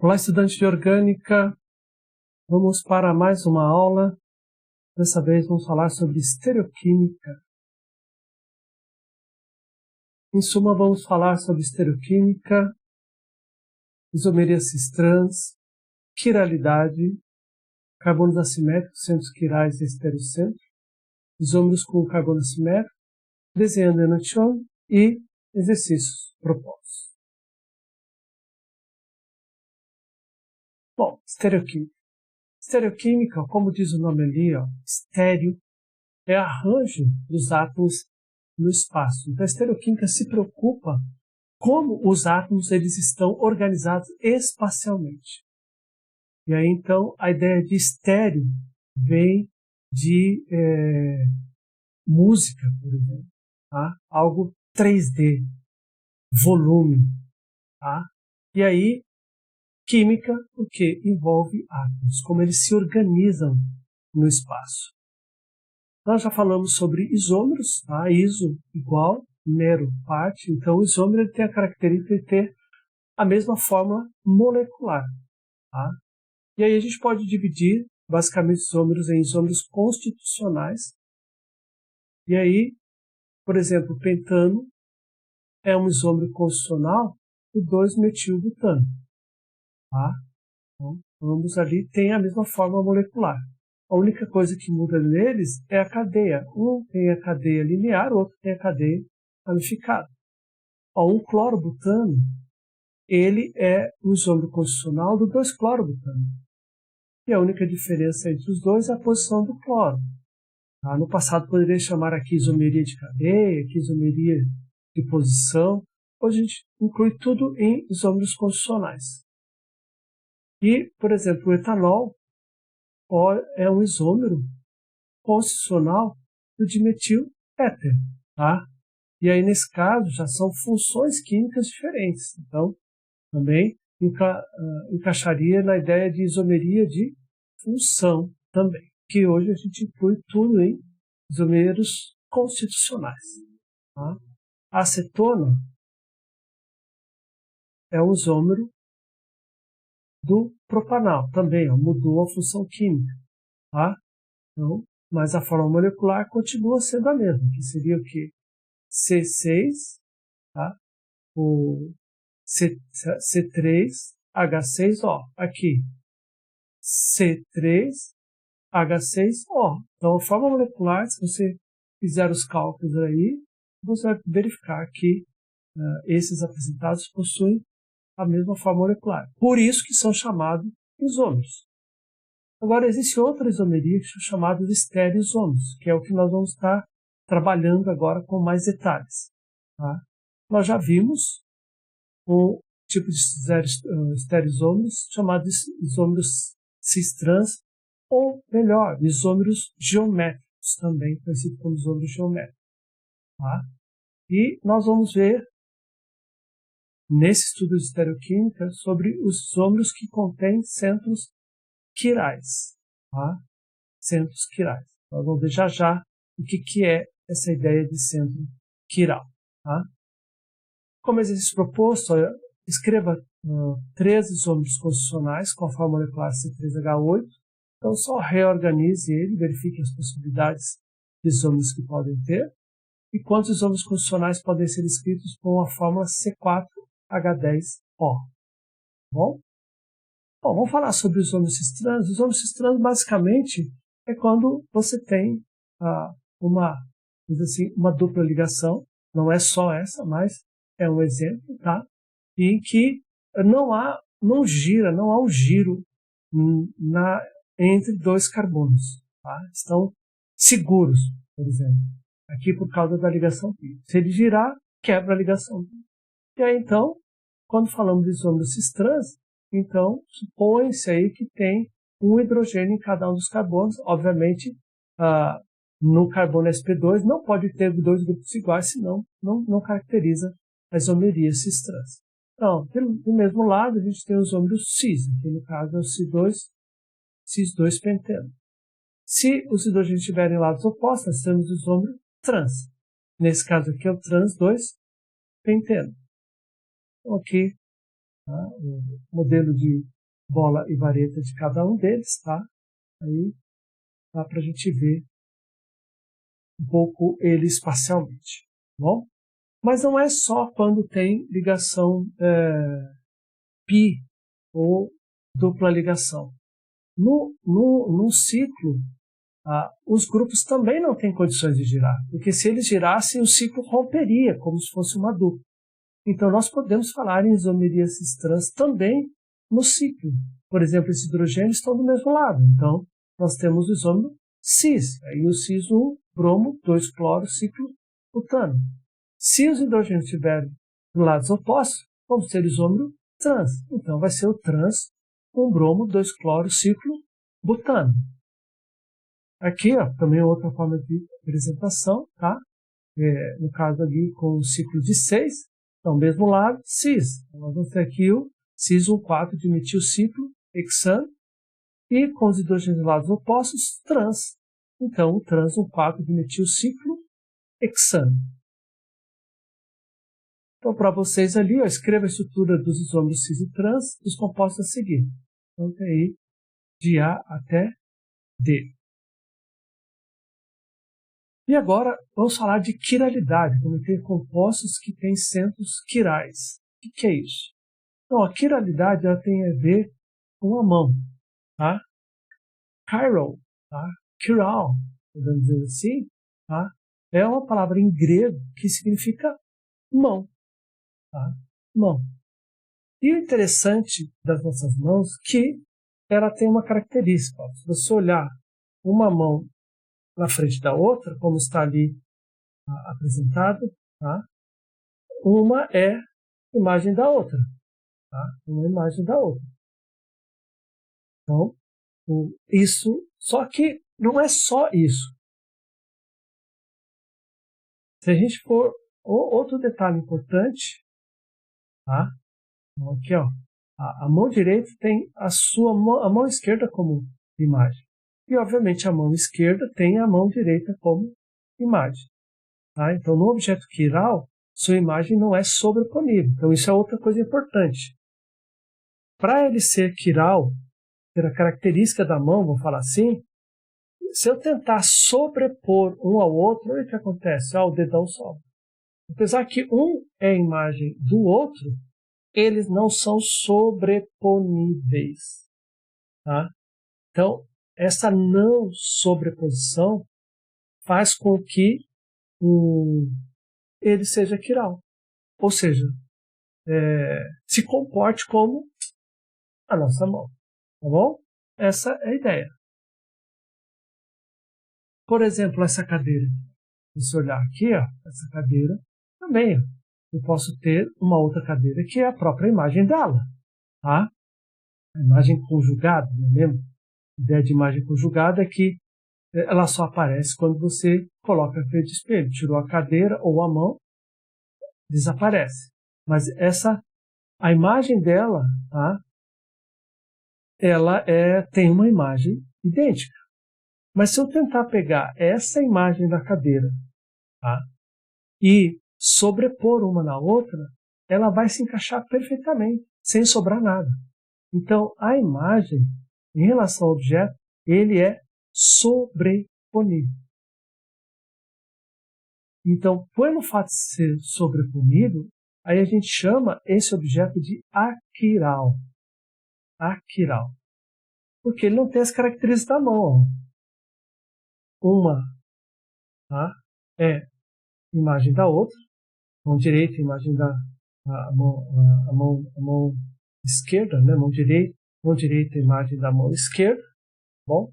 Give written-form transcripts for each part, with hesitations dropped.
Olá, estudante de orgânica, vamos para mais uma aula. Dessa vez vamos falar sobre estereoquímica. Em suma, vamos falar sobre estereoquímica, isomeria cis-trans, quiralidade, carbonos assimétricos, centros quirais e estereocentro, isômeros com carbono assimétrico, desenhando enantiomo e exercícios propostos. Bom, estereoquímica. Estereoquímica, como diz o nome ali, estéreo, é arranjo dos átomos no espaço. Então, a estereoquímica se preocupa como os átomos eles estão organizados espacialmente. E aí, então, a ideia de estéreo vem de música, por exemplo, tá? Algo 3D, volume. Tá? E aí, química, porque envolve átomos, como eles se organizam no espaço. Nós já falamos sobre isômeros, tá? Iso igual, mero, parte. Então, o isômero ele tem a característica de ter a mesma forma molecular. Tá? E aí a gente pode dividir, basicamente, isômeros em isômeros constitucionais. E aí, por exemplo, o pentano é um isômero constitucional do 2-metilbutano. Tá? Então, ambos ali têm a mesma forma molecular. A única coisa que muda neles é a cadeia. Um tem a cadeia linear, o outro tem a cadeia ramificada. Um clorobutano, ele é um isômero constitucional do 2-clorobutano. E a única diferença entre os dois é a posição do cloro. Tá? No passado poderia chamar aqui isomeria de cadeia, aqui isomeria de posição. Hoje a gente inclui tudo em isômeros constitucionais. E, por exemplo, o etanol é um isômero constitucional do dimetil éter, tá? E aí, nesse caso, já são funções químicas diferentes. Então, também encaixaria na ideia de isomeria de função também, que hoje a gente inclui tudo em isômeros constitucionais. Tá? A acetona é um isômero do propanal também, mudou a função química. Tá? Então, mas a forma molecular continua sendo a mesma, que seria o quê? C6, tá? O C3H6O. Aqui, C3H6O. Então, a forma molecular, se você fizer os cálculos aí, você vai verificar que esses apresentados possuem a mesma forma molecular. Por isso que são chamados isômeros. Agora, existe outra isomeria que são chamados estereoisômeros, que é o que nós vamos estar trabalhando agora com mais detalhes. Tá? Nós já vimos um tipo de estereoisômeros chamados isômeros cis-trans, ou melhor, isômeros geométricos, também conhecido como isômeros geométricos. Tá? E nós vamos ver, nesse estudo de estereoquímica, sobre os isômeros que contêm centros quirais. Tá? Centros quirais. Nós vamos ver já o que é essa ideia de centro quiral. Tá? Como exercício proposto, escreva 3 isômeros constitucionais com a forma molecular C3H8. Então, só reorganize ele, verifique as possibilidades de isômeros que podem ter e quantos isômeros constitucionais podem ser escritos com a fórmula C4H10O. Bom, vamos falar sobre os isômeros cis-trans. Os isômeros cis-trans, basicamente, é quando você tem uma dupla ligação, não é só essa, mas é um exemplo, tá? Em que não há um giro entre 2 carbonos. Tá? Estão seguros, por exemplo. Aqui por causa da ligação pi. Se ele girar, quebra a ligação pi. E aí, então, quando falamos de isômeros cis-trans, então, supõe-se aí que tem um hidrogênio em cada um dos carbonos. Obviamente, no carbono sp2 não pode ter 2 grupos iguais, senão não caracteriza a isomeria cis-trans. Então, do mesmo lado, a gente tem os isômeros cis, que no caso é o cis2 penteno. Se os hidrogênios estiverem em lados opostos, nós temos o isômero trans. Nesse caso aqui é o trans 2 penteno. Então, aqui tá? O modelo de bola e vareta de cada um deles, tá? Aí dá para a gente ver um pouco ele espacialmente, tá bom? Mas não é só quando tem ligação pi ou dupla ligação. Num ciclo, os grupos também não têm condições de girar, porque se eles girassem, o ciclo romperia, como se fosse uma dupla. Então, nós podemos falar em isomeria cis-trans também no ciclo. Por exemplo, esses hidrogênios estão do mesmo lado. Então, nós temos o isômero cis. Aí o cis1, bromo, 2-cloro, ciclo butano. Se os hidrogênios estiverem do lado opostos, vamos ter isômero trans. Então, vai ser o trans com bromo, 2-cloro, ciclo butano. Aqui, ó, também outra forma de apresentação, tá? No caso ali com o ciclo de 6, então, mesmo lado, cis. Então, nós vamos ter aqui o cis1,4 de metilciclo, hexano, e com os hidrogênios lados opostos, trans. Então, o trans 1,4 de metilciclo, hexano. Então, para vocês ali, ó, escreva a estrutura dos isômeros cis e trans dos compostos a seguir. Então, tem aí de A até D. E agora, vamos falar de quiralidade, como tem compostos que têm centros quirais. O que é isso? Então, a quiralidade ela tem a ver com a mão. Tá? Chiral, tá? Chiral, podemos dizer assim, tá? É uma palavra em grego que significa mão. Tá? Mão. E o interessante das nossas mãos é que ela tem uma característica. Ó. Se você olhar uma mão na frente da outra, como está ali apresentado, tá? Uma é imagem da outra. Tá? Uma imagem da outra. Então, isso, só que não é só isso. Se a gente for, outro detalhe importante, tá? Então, aqui, ó, a mão direita tem a mão esquerda como imagem. E, obviamente, a mão esquerda tem a mão direita como imagem. Tá? Então, no objeto quiral, sua imagem não é sobreponível. Então, isso é outra coisa importante. Para ele ser quiral, ter a característica da mão, vou falar assim, se eu tentar sobrepor um ao outro, olha o que acontece. O dedão sobe. Apesar que um é a imagem do outro, eles não são sobreponíveis. Tá? Então, essa não sobreposição faz com que ele seja quiral. Ou seja, se comporte como a nossa mão. Tá bom? Essa é a ideia. Por exemplo, essa cadeira. Se olhar aqui, ó, essa cadeira também. Ó, eu posso ter uma outra cadeira que é a própria imagem dela. Tá? A imagem conjugada, não é mesmo? A ideia de imagem conjugada é que ela só aparece quando você coloca a frente do espelho. Tirou a cadeira ou a mão, desaparece. Mas a imagem dela, tá? Ela tem uma imagem idêntica. Mas se eu tentar pegar essa imagem da cadeira, tá? E sobrepor uma na outra, ela vai se encaixar perfeitamente, sem sobrar nada. Então, a imagem, em relação ao objeto, ele é sobreponível. Então, pelo fato de ser sobreponível, aí a gente chama esse objeto de aquiral. Aquiral. Porque ele não tem as características da mão. Uma, tá? É imagem da outra, mão direita, imagem da mão esquerda, né? Mão direita, imagem da mão esquerda, bom?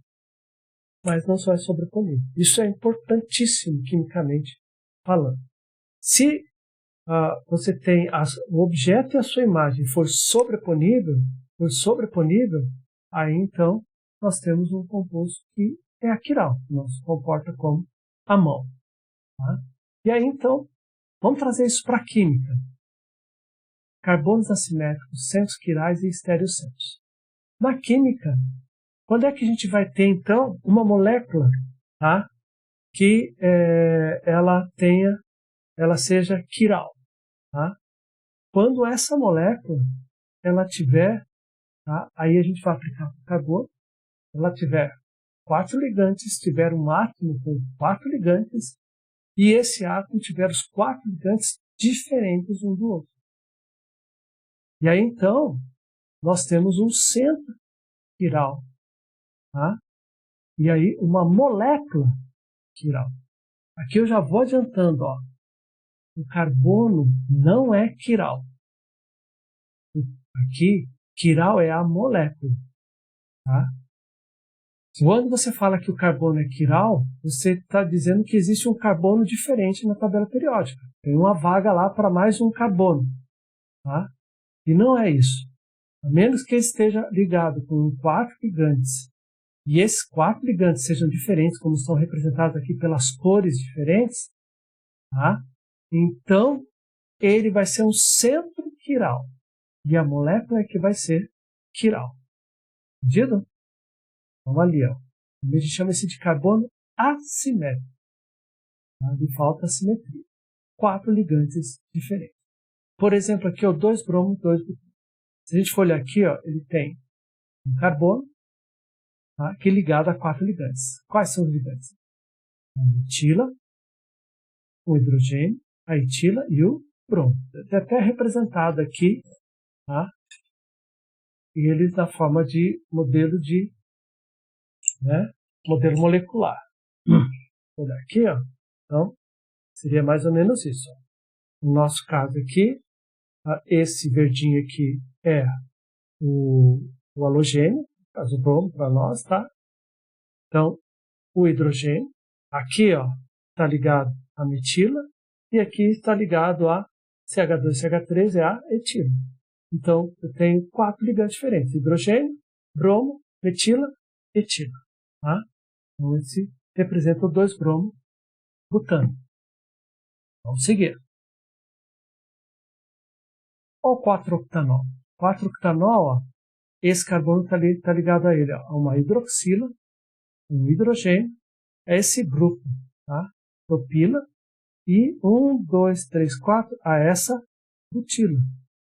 Mas não só é sobreponível. Isso é importantíssimo quimicamente falando. Se você tem o objeto e a sua imagem for sobreponível, aí então nós temos um composto que é aquiral, que não se comporta como a mão. Tá? E aí então, vamos trazer isso para a química. Carbonos assimétricos, centros quirais e estereocentros. Na química, quando é que a gente vai ter então uma molécula, tá? Que ela seja quiral, tá? Quando essa molécula ela tiver, tá? Aí a gente vai aplicar o carbono, ela tiver 4 ligantes, tiver um átomo com 4 ligantes, e esse átomo tiver os 4 ligantes diferentes um do outro. E aí, então, nós temos um centro quiral, tá? E aí, uma molécula quiral. Aqui eu já vou adiantando, ó. O carbono não é quiral. Aqui, quiral é a molécula, tá? Quando você fala que o carbono é quiral, você está dizendo que existe um carbono diferente na tabela periódica. Tem uma vaga lá para mais um carbono, tá? E não é isso. A menos que ele esteja ligado com 4 ligantes, e esses 4 ligantes sejam diferentes, como estão representados aqui pelas cores diferentes, tá? Então, ele vai ser um centro quiral. E a molécula é que vai ser quiral. Entendido? Então, ali, ó. A gente chama esse de carbono assimétrico. Tá? E falta simetria. 4 ligantes diferentes. Por exemplo, aqui, ó, 2 bromo, 2 butano. Se a gente for olhar aqui, ó, ele tem um carbono, tá, que é ligado a 4 ligantes. Quais são os ligantes? A metila, o hidrogênio, a etila e o bromo. Está até representado aqui, tá? E eles na forma de modelo de, né, modelo molecular. Vou olhar aqui, ó. Então, seria mais ou menos isso. Ó. No nosso caso aqui, tá, esse verdinho aqui é o halogênio, no caso o bromo para nós, tá? Então, o hidrogênio, aqui, ó, está ligado à metila, e aqui está ligado a CH2 e CH3, é a etila. Então, eu tenho 4 ligantes diferentes: hidrogênio, bromo, metila, etila. Tá? Então, esse representa o 2-bromo butano. Vamos seguir. Olha o 4-octanol. 4-octanol, ó, esse carbono está ligado a ele, ó, a uma hidroxila, um hidrogênio, é esse grupo, tá? Propila, e 1, 2, 3, 4, a essa butila.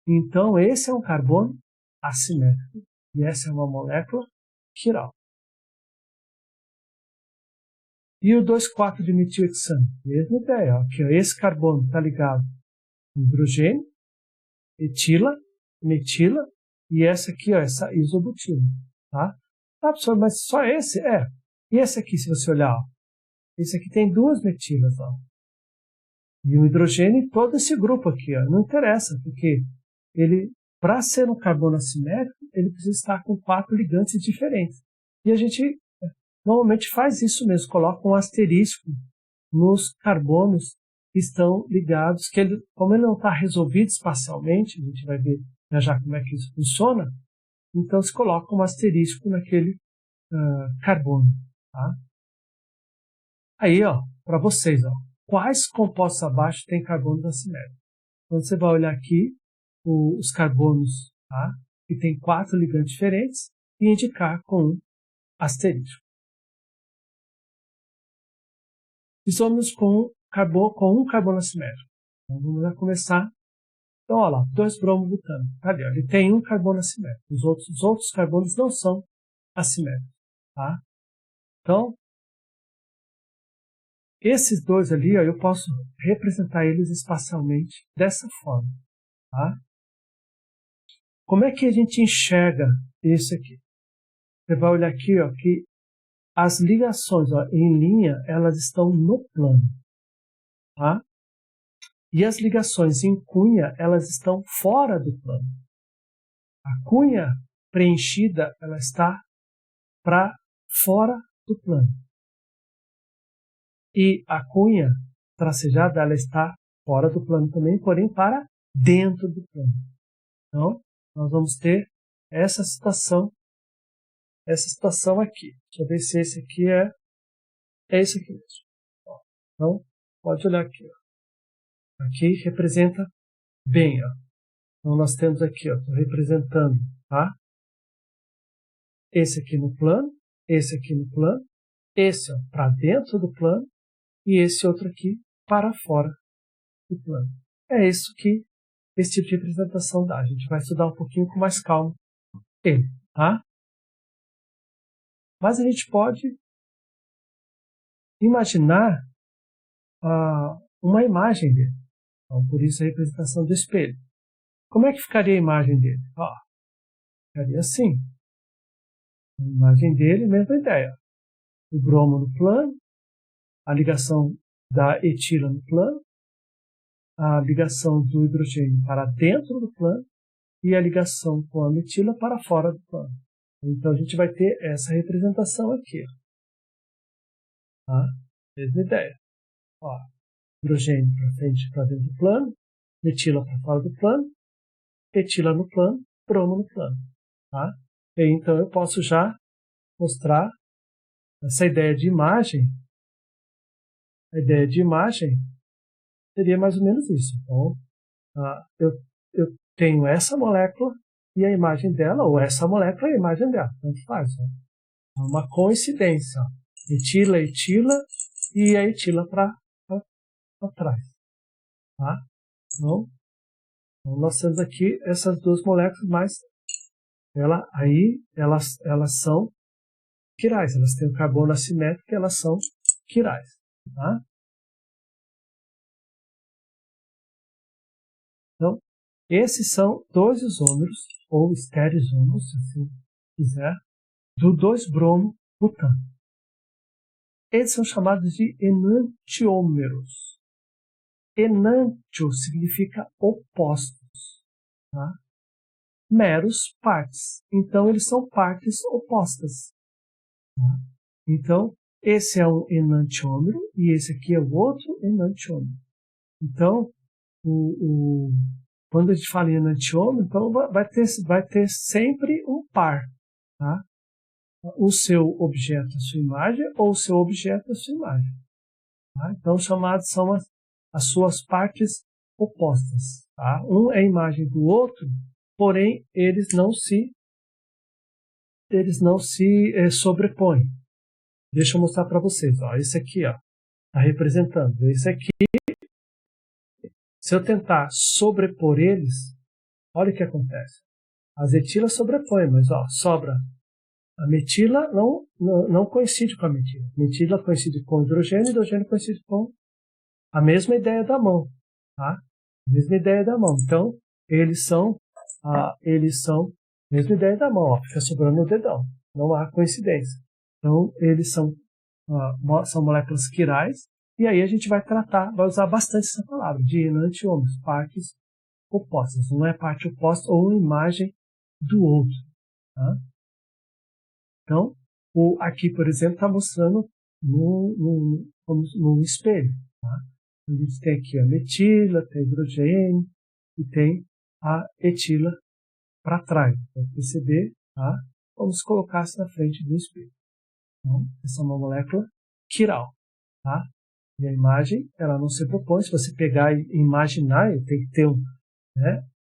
Então, esse é um carbono assimétrico, e essa é uma molécula quiral. E o 2,4 de metilhexano, mesma ideia, ó, que esse carbono está ligado a hidrogênio, etila, metila, e essa aqui, ó, essa isobutila, tá? Ah, professor, mas só esse? É. E esse aqui, se você olhar, ó, esse aqui tem 2 metilas, ó. E o hidrogênio e todo esse grupo aqui, ó, não interessa, porque ele, para ser um carbono assimétrico, ele precisa estar com 4 ligantes diferentes. E a gente normalmente faz isso mesmo, coloca um asterisco nos carbonos que estão ligados, que ele, como ele não está resolvido espacialmente, a gente vai ver já como é que isso funciona, então se coloca um asterisco naquele carbono. Tá? Aí, ó, para vocês, ó, quais compostos abaixo tem carbonos assimétricos? Então você vai olhar aqui os carbonos, tá, que tem 4 ligantes diferentes e indicar com um asterisco. Estamos com um carbono assimétrico. Então vamos lá começar. Então, olha lá, 2-bromo butano. Cadê? Ele tem um carbono assimétrico. Os outros carbonos não são assimétricos. Tá? Então, esses dois ali, ó, eu posso representar eles espacialmente dessa forma. Tá? Como é que a gente enxerga isso aqui? Você vai olhar aqui, ó, que as ligações, ó, em linha, elas estão no plano. Tá? E as ligações em cunha, elas estão fora do plano. A cunha preenchida, ela está para fora do plano. E a cunha tracejada, ela está fora do plano também, porém para dentro do plano. Então, nós vamos ter essa situação aqui. Deixa eu ver se esse aqui é esse aqui mesmo. Então, pode olhar aqui. Ó. Aqui representa bem. Ó. Então, nós temos aqui, estou representando, tá? Esse aqui no plano, esse aqui no plano, esse para dentro do plano e esse outro aqui para fora do plano. É isso que esse tipo de representação dá. A gente vai estudar um pouquinho com mais calma ele, tá? Mas a gente pode imaginar uma imagem dele. Então, por isso a representação do espelho. Como é que ficaria a imagem dele? Ficaria assim. A imagem dele, mesma ideia. O bromo no plano, a ligação da etila no plano, a ligação do hidrogênio para dentro do plano e a ligação com a metila para fora do plano. Então a gente vai ter essa representação aqui. Tá? Mesma ideia. Hidrogênio para frente e para dentro do plano, metila para fora do plano, etila no plano, bromo no plano. Tá? E aí, então eu posso já mostrar essa ideia de imagem. A ideia de imagem seria mais ou menos isso. Então, eu tenho essa molécula e a imagem dela, ou essa molécula e a imagem dela. Tanto faz. É uma coincidência. Etila, etila e a etila para trás. Tá? Então, nós temos aqui essas duas moléculas, mas elas são quirais. Elas têm o carbono assimétrico e elas são quirais. Tá? Então, esses são dois isômeros, ou estereoisômeros, se assim quiser, do 2-bromo-butano. Eles são chamados de enantiômeros. Enantio significa opostos. Tá? Meros partes. Então, eles são partes opostas. Tá? Então, esse é um enantiômero e esse aqui é o outro enantiômero. Então, quando a gente fala em enantiômero, então vai ter sempre um par. Tá? O seu objeto, a sua imagem, ou o seu objeto, a sua imagem. Tá? Então, chamados são as suas partes opostas. Tá? Um é a imagem do outro, porém, eles não se sobrepõem. Deixa eu mostrar para vocês. Esse aqui está representando. Esse aqui, se eu tentar sobrepor eles, olha o que acontece. As etilas sobrepõem, mas sobra. A metila não coincide com a metila. Metila coincide com o hidrogênio, hidrogênio coincide com a mesma ideia da mão. Tá? A mesma ideia da mão. Então, eles são a mesma ideia da mão. Fica sobrando no dedão. Não há coincidência. Então, eles são moléculas quirais. E aí a gente vai usar bastante essa palavra, de enantiômeros, partes opostas. Não é parte oposta ou uma imagem do outro. Tá? Então, aqui, por exemplo, está mostrando num espelho. Tá? A gente tem aqui a metila, tem hidrogênio e tem a etila para trás. Para perceber, tá? Vamos colocar-se na frente do espelho. Então, essa é uma molécula quiral. Tá? E a imagem, ela não se propõe. Se você pegar e imaginar, tem que ter um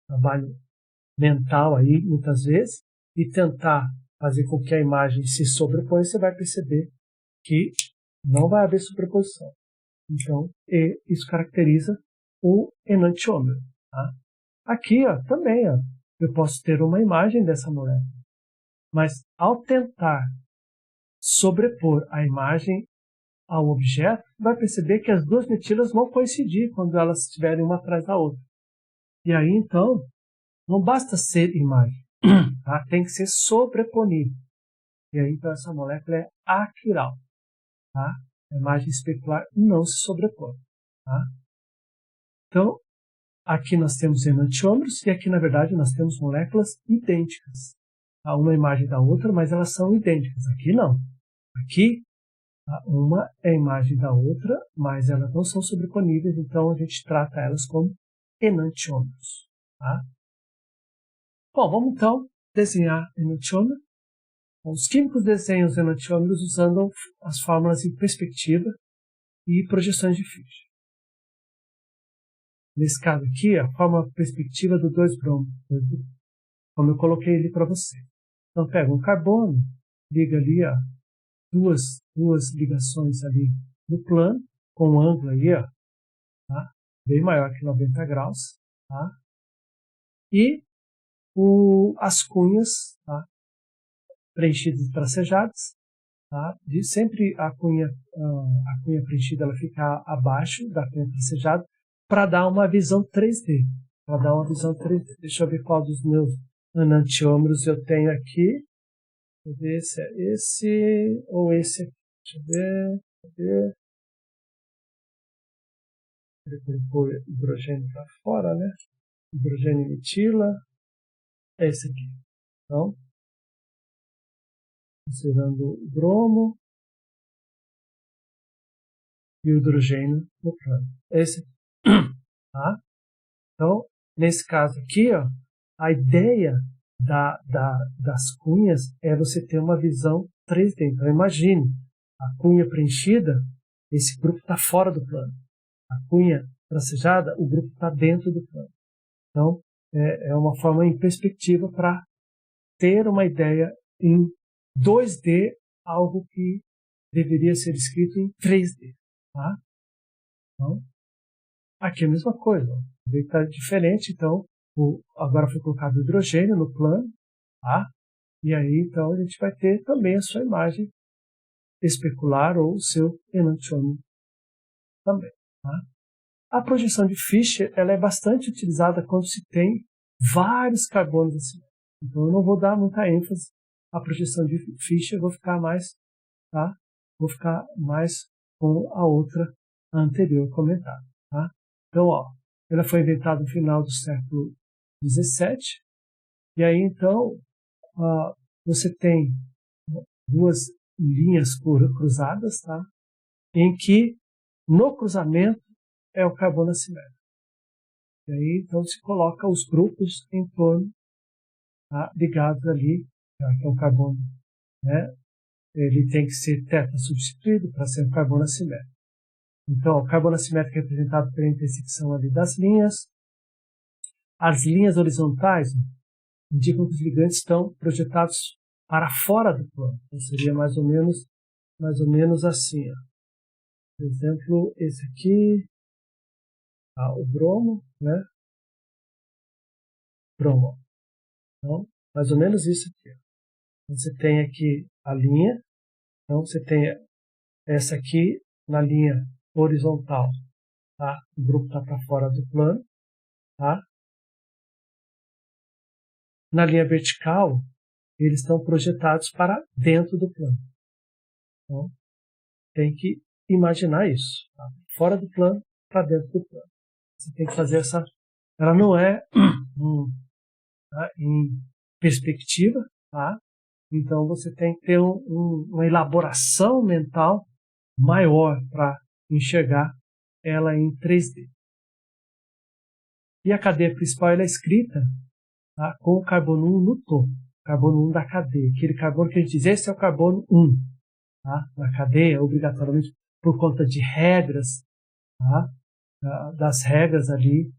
trabalho mental aí, muitas vezes, e tentar fazer com que a imagem se sobreponha, você vai perceber que não vai haver sobreposição. Então, isso caracteriza o enantiômero. Tá? Aqui, também, eu posso ter uma imagem dessa molécula. Mas, ao tentar sobrepor a imagem ao objeto, vai perceber que as duas metilas vão coincidir quando elas estiverem uma atrás da outra. E aí, então, não basta ser imagem. Tá? Tem que ser sobreponível. E aí, então, essa molécula é aquiral. Tá? A imagem especular não se sobrepõe. Tá? Então, aqui nós temos enantiômeros e aqui, na verdade, nós temos moléculas idênticas. Tá? Uma imagem da outra, mas elas são idênticas. Aqui não. Aqui, uma é a imagem da outra, mas elas não são sobreponíveis, então a gente trata elas como enantiômeros. Tá? Bom, vamos então desenhar enantiômero. Os químicos desenham os enantiômeros usando as fórmulas em perspectiva e projeções de Fischer. Nesse caso aqui, a fórmula perspectiva do 2-bromo, como eu coloquei ali para você. Então, pega um carbono, liga ali duas ligações ali no plano, com um ângulo aí, tá? Bem maior que 90 graus. Tá? e as cunhas, tá? Preenchidas e tracejadas, tá? Sempre a cunha preenchida ela fica abaixo da cunha tracejada para dar uma visão 3D. Para dar uma visão 3D. Deixa eu ver qual dos meus enantiômeros eu tenho aqui. Deixa eu ver se é esse ou esse aqui. Deixa eu ver. Ele pôr hidrogênio para fora, né? Hidrogênio e metila. É esse aqui. Então, considerando o bromo e o hidrogênio no plano. Esse aqui. Tá? Então, nesse caso aqui, ó, a ideia das cunhas é você ter uma visão 3D. Então, imagine a cunha preenchida, esse grupo está fora do plano. A cunha tracejada, o grupo está dentro do plano. Então, é uma forma em perspectiva para ter uma ideia em 2D, algo que deveria ser escrito em 3D. Tá? Então, aqui é a mesma coisa. Está diferente, então, agora foi colocado hidrogênio no plano, tá? E aí, então, a gente vai ter também a sua imagem especular ou o seu enantiômero também. Tá? A projeção de Fischer ela é bastante utilizada quando se tem vários carbonos assim. Então, eu não vou dar muita ênfase à projeção de Fischer, vou ficar mais com a outra anterior comentada. Tá? Então, ó, ela foi inventada no final do século XVII, e aí, então, você tem duas linhas cruzadas, tá? Em que, no cruzamento, é o carbono assimétrico. E aí, então, se coloca os grupos em torno, tá? Ligados ali, que é o carbono, né? Ele tem que ser teta substituído para ser um carbono assimétrico. Então, o carbono assimétrico é representado pela intersecção ali das linhas. As linhas horizontais indicam que os ligandes estão projetados para fora do plano. Então, seria mais ou menos assim. Ó. Por exemplo, esse aqui, o bromo, né? Bromo. Então, mais ou menos isso aqui. Ó. Você tem aqui a linha. Então, você tem essa aqui na linha horizontal. Tá? O grupo está para fora do plano. Tá? Na linha vertical, eles estão projetados para dentro do plano. Então, tem que imaginar isso. Tá? Fora do plano, para dentro do plano. Você tem que fazer essa... Ela não é em perspectiva, tá? Então você tem que ter uma elaboração mental maior para enxergar ela em 3D. E a cadeia principal ela é escrita, tá, com o carbono 1 no topo. Carbono 1 da cadeia. Aquele carbono que a gente diz, esse é o carbono 1. Tá? Na cadeia, obrigatoriamente, por conta de regras, tá? Das regras ali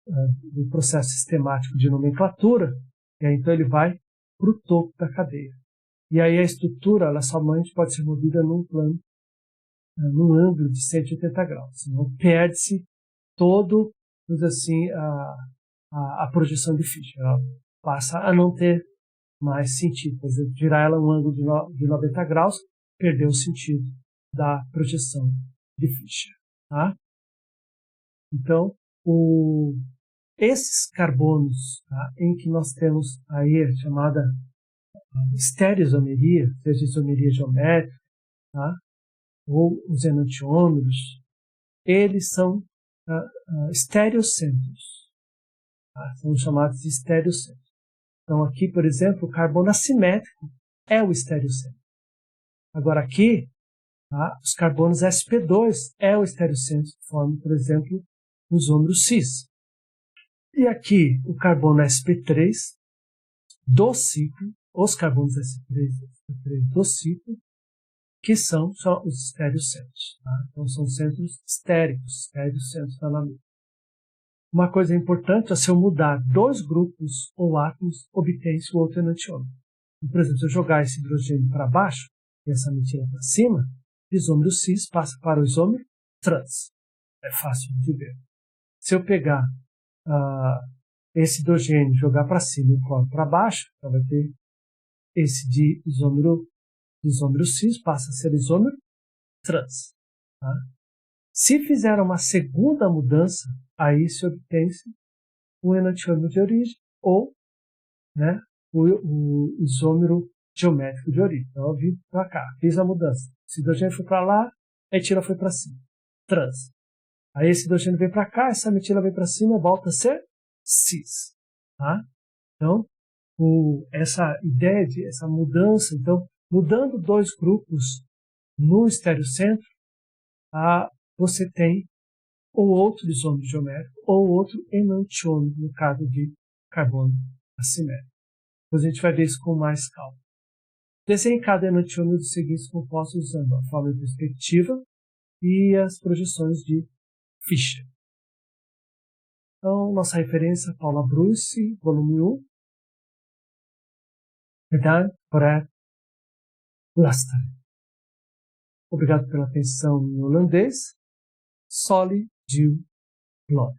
do processo sistemático de nomenclatura, e aí, então ele vai para o topo da cadeia. E aí a estrutura, ela somente pode ser movida num plano, num ângulo de 180 graus. Senão perde-se todo, assim, a projeção de Fischer. Ela passa a não ter mais sentido. Por exemplo, girar ela um ângulo de 90 graus, perdeu o sentido da projeção de Fischer. Tá? Então, esses carbonos, tá, em que nós temos aí a chamada estereoisomeria, seja isomeria geométrica, tá, ou os enantiômeros, eles são estereocentros. Tá, são chamados de estereocentros. Então, aqui, por exemplo, o carbono assimétrico é o estereocentro. Agora, aqui, tá, os carbonos sp2 é o estereocentro, conforme, por exemplo, no isômero cis. E aqui, o carbono sp3 do ciclo, os carbonos sp3 e sp3 do ciclo, que são só os estereocentros. Tá? Então, são centros estéricos, estereocentros da lamina. Uma coisa importante é se eu mudar dois grupos ou átomos, obtém-se o outro enantiômero. Por exemplo, se eu jogar esse hidrogênio para baixo e essa metila para cima, o isômero cis passa para o isômero trans. É fácil de ver. Se eu pegar esse hidrogênio jogar para cima e o cloro para baixo, então vai ter esse de isômero cis passa a ser isômero trans. Tá? Se fizer uma segunda mudança, aí se obtém-se o enantiômero de origem ou, né, o isômero geométrico de origem. Então eu vim para cá, fiz a mudança. Esse hidrogênio foi para lá, a etila foi para cima. Trans. Aí esse hidrogênio vem para cá, essa metila vem para cima, volta a ser cis. Tá? Então, essa ideia de essa mudança, então, mudando dois grupos no estereocentro, você tem ou outro isômero geométrico ou outro enantiômero, no caso de carbono assimétrico. Depois a gente vai ver isso com mais calma. Desenhe cada enantiômero dos seguintes compostos usando a forma de perspectiva e as projeções de Fischer. Então, nossa referência, Paula Bruce, volume 1. Verdade, correto, Laster. Obrigado pela atenção em holandês. Soli, Gil, Glória.